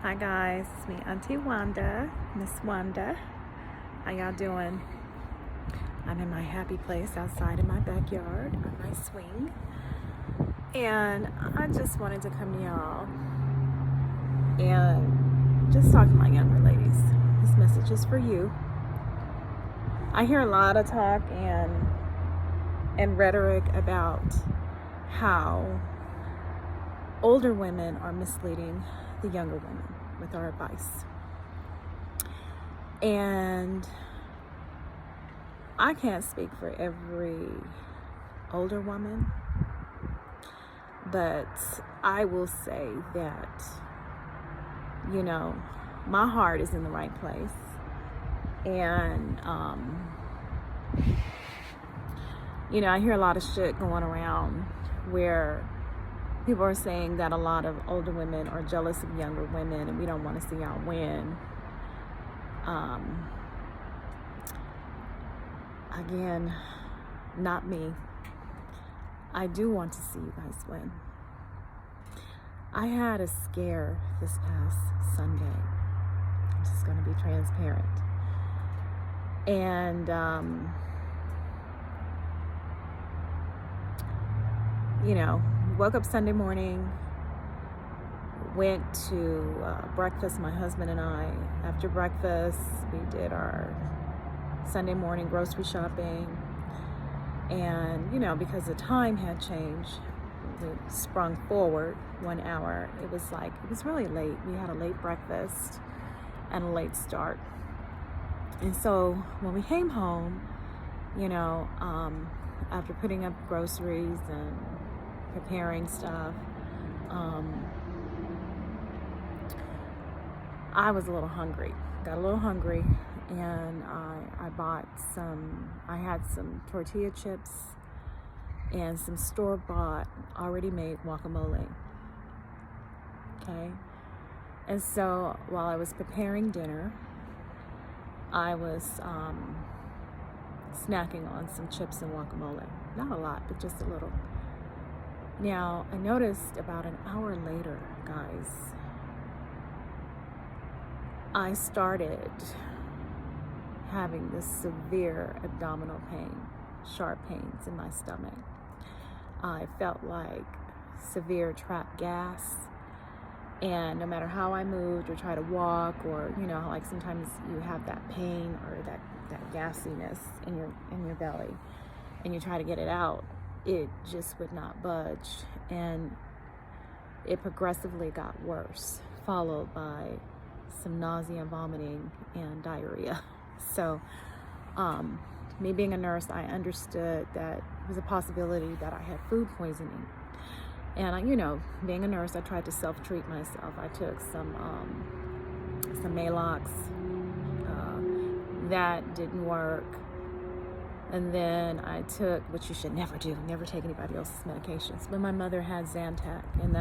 Hi guys, it's me, Auntie Wanda, Miss Wanda. How y'all doing? I'm in my happy place outside in my backyard on my swing. And I just wanted to come to y'all and just talk to my younger ladies. This message is for you. I hear a lot of talk and rhetoric about how older women are misleading the younger women with our advice. And I can't speak for every older woman, but I will say that, my heart is in the right place. And, I hear a lot of shit going around where people are saying that a lot of older women are jealous of younger women and we don't want to see y'all win. Again, not me. I do want to see you guys win. I had a scare this past Sunday. I'm just going to be transparent. And, woke up Sunday morning, went to breakfast, my husband and I. After breakfast, we did our Sunday morning grocery shopping. And, because the time had changed, we sprung forward 1 hour. It was really late. We had a late breakfast and a late start. And so when we came home, after putting up groceries and preparing stuff, I was a little hungry. Got a little hungry, and I had some tortilla chips and some store-bought, already made guacamole. Okay? And so while I was preparing dinner, I was snacking on some chips and guacamole. Not a lot, but just a little. Now, I noticed about an hour later, guys, I started having this severe abdominal pain, sharp pains in my stomach. I felt like severe trapped gas. And no matter how I moved or try to walk, or like sometimes you have that pain or that gassiness in your belly, and you try to get it out, it just would not budge, and it progressively got worse, followed by some nausea, vomiting, and diarrhea. So, me being a nurse, I understood that it was a possibility that I had food poisoning. And being a nurse, I tried to self-treat myself. I took some Malox. That didn't work. And then I took, which you should never do, never take anybody else's medications. But my mother had Zantac, and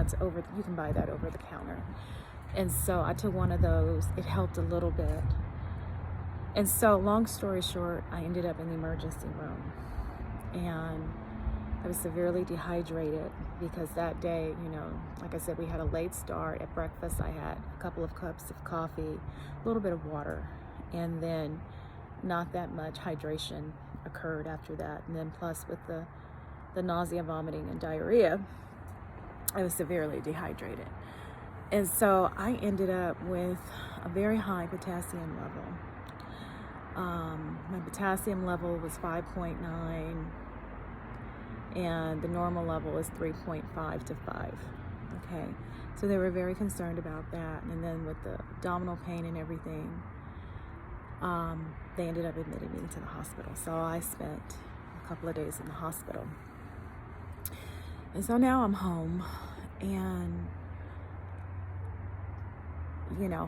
you can buy that over the counter. And so I took one of those. It helped a little bit. And so, long story short, I ended up in the emergency room. And I was severely dehydrated because that day, like I said, we had a late start. At breakfast, I had a couple of cups of coffee, a little bit of water, and then not that much hydration occurred after that. And then plus with the nausea, vomiting, and diarrhea, I was severely dehydrated. And so I ended up with a very high potassium level. My potassium level was 5.9. And the normal level is 3.5 to 5. Okay, so they were very concerned about that. And then with the abdominal pain and everything, they ended up admitting me to the hospital. So I spent a couple of days in the hospital. And so now I'm home and,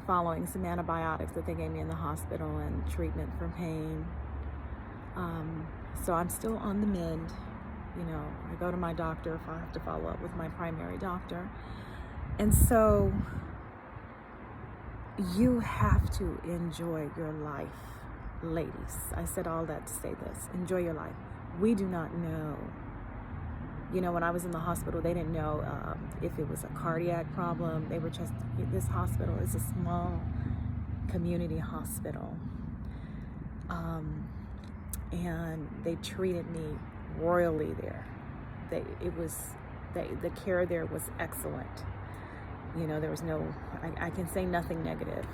following some antibiotics that they gave me in the hospital and treatment for pain. So I'm still on the mend. I go to my doctor if I have to follow up with my primary doctor. And so you have to enjoy your life, ladies. I said all that to say this. Enjoy your life. We do not know You know, when I was in the hospital, they didn't know if it was a cardiac problem. They were just, this hospital is a small community hospital. And they treated me royally there. The care there was excellent. You know, there was no, I can say nothing negative.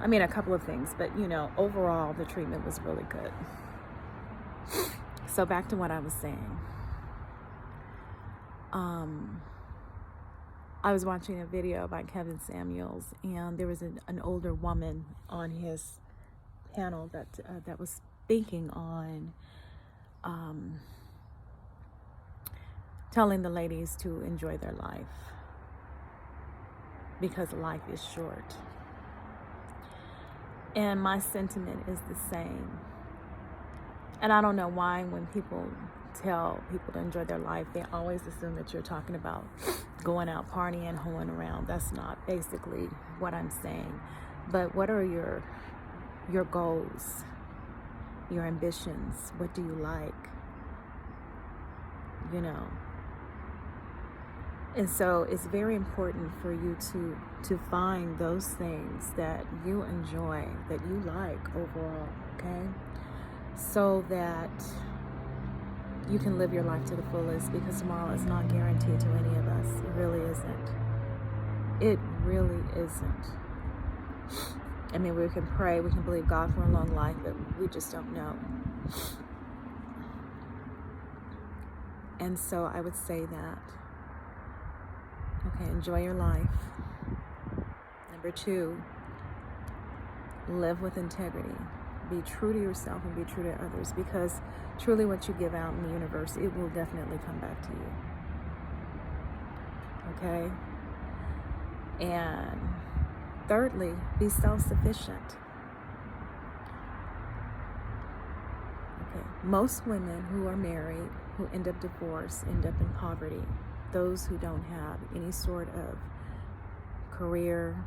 I mean, a couple of things, but you know, overall, the treatment was really good. So back to what I was saying. I was watching a video by Kevin Samuels, and there was an older woman on his panel that was speaking on telling the ladies to enjoy their life because life is short. And my sentiment is the same. And I don't know why when people tell people to enjoy their life, they always assume that you're talking about going out partying, hoeing around. That's not basically what I'm saying. But what are your goals, your ambitions? What do you like? You know. And so it's very important for you to find those things that you enjoy, that you like overall, okay? So that you can live your life to the fullest, because tomorrow is not guaranteed to any of us. It really isn't. It really isn't. I mean, we can pray, we can believe God for a long life, but we just don't know. And so I would say that, okay, enjoy your life. Number 2, live with integrity. Be true to yourself and be true to others, because truly what you give out in the universe, it will definitely come back to you. Okay? And thirdly, be self-sufficient. Okay. Most women who are married, who end up divorced, end up in poverty. Those who don't have any sort of career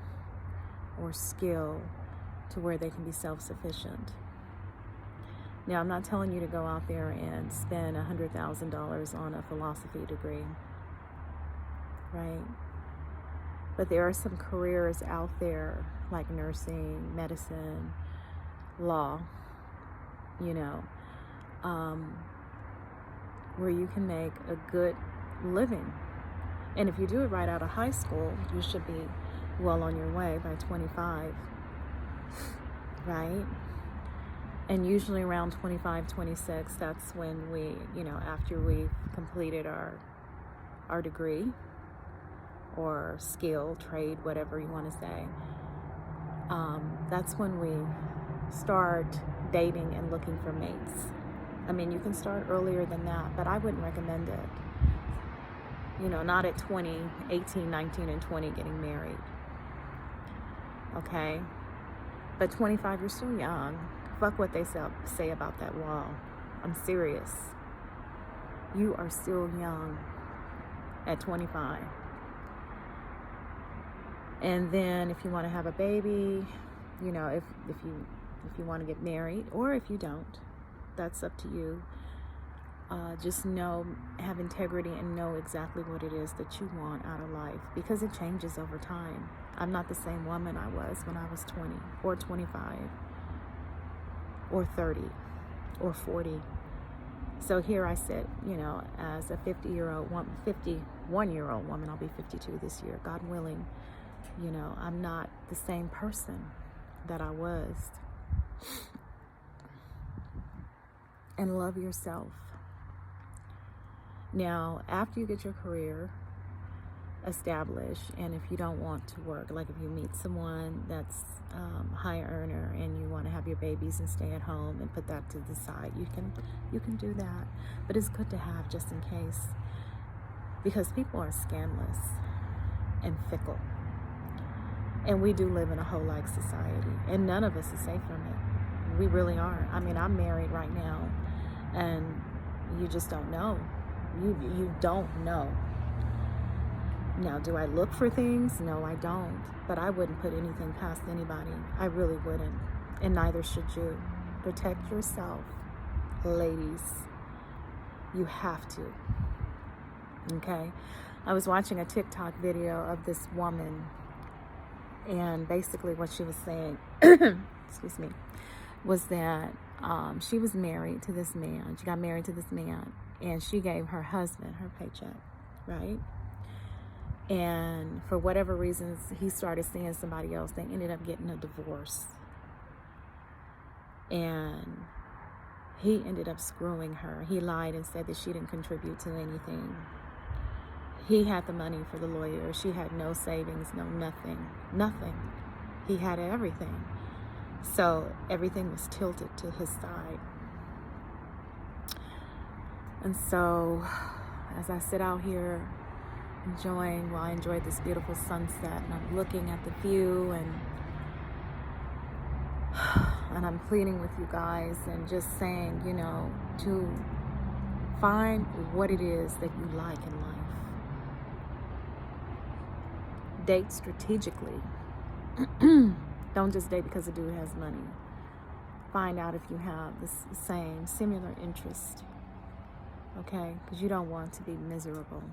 or skill to where they can be self-sufficient. Now, I'm not telling you to go out there and spend $100,000 on a philosophy degree, right? But there are some careers out there like nursing, medicine, law, you know, where you can make a good living. And if you do it right out of high school, you should be well on your way by 25, right? And usually around 25, 26, that's when we, you know, after we've completed our degree or skill, trade, whatever you want to say, that's when we start dating and looking for mates. I mean, you can start earlier than that, but I wouldn't recommend it. You know, not at 20, 18, 19, and 20 getting married. Okay? But 25, you're still young. Fuck what they say about that wall. I'm serious. You are still young at 25. And then if you want to have a baby, you know, if you want to get married, or if you don't, that's up to you. Just know, have integrity, and know exactly what it is that you want out of life, because it changes over time. I'm not the same woman I was when I was 20 or 25 or 30 or 40. So here I sit, you know, as a 51-year-old woman. I'll be 52 this year, God willing. You know, I'm not the same person that I was. And love yourself. Now, after you get your career established, and if you don't want to work, like if you meet someone that's high earner and you want to have your babies and stay at home and put that to the side, you can do that. But it's good to have just in case, because people are scandalous and fickle. And we do live in a hoe-like society, and none of us is safe from it. We really aren't. I mean, I'm married right now, and you just don't know. You don't know. Now, do I look for things? No, I don't. But I wouldn't put anything past anybody. I really wouldn't. And neither should you. Protect yourself, ladies. You have to. Okay, I was watching a TikTok video of this woman, and basically what she was saying, excuse me, was that she was married to this man. She got married to this man, and she gave her husband her paycheck, right? And for whatever reasons, he started seeing somebody else. They ended up getting a divorce, and he ended up screwing her. He lied and said that she didn't contribute to anything. He had the money for the lawyer. She had no savings, no nothing. He had everything. So everything was tilted to his side. And so as I sit out here enjoying, well, I enjoyed this beautiful sunset, and I'm looking at the view, and I'm pleading with you guys and just saying, you know, to find what it is that you like in life. Date strategically. Don't just date because the dude has money. Find out if you have the same similar interest, okay? Because you don't want to be miserable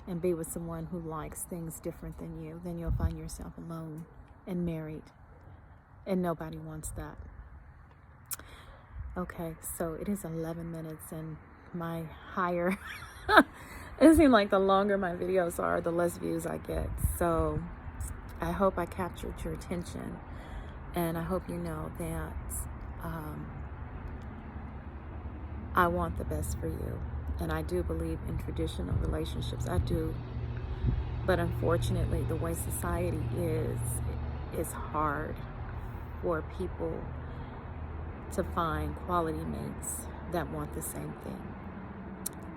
and be with someone who likes things different than you. Then you'll find yourself alone and married, and nobody wants that. Okay, so it is 11 minutes, and my higher it seems like the longer my videos are, the less views I get. So I hope I captured your attention, and I hope you know that I want the best for you, and I do believe in traditional relationships. I do, but unfortunately, the way society is hard for people to find quality mates that want the same thing.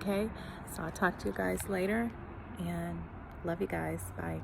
Okay, so I'll talk to you guys later, and love you guys. Bye.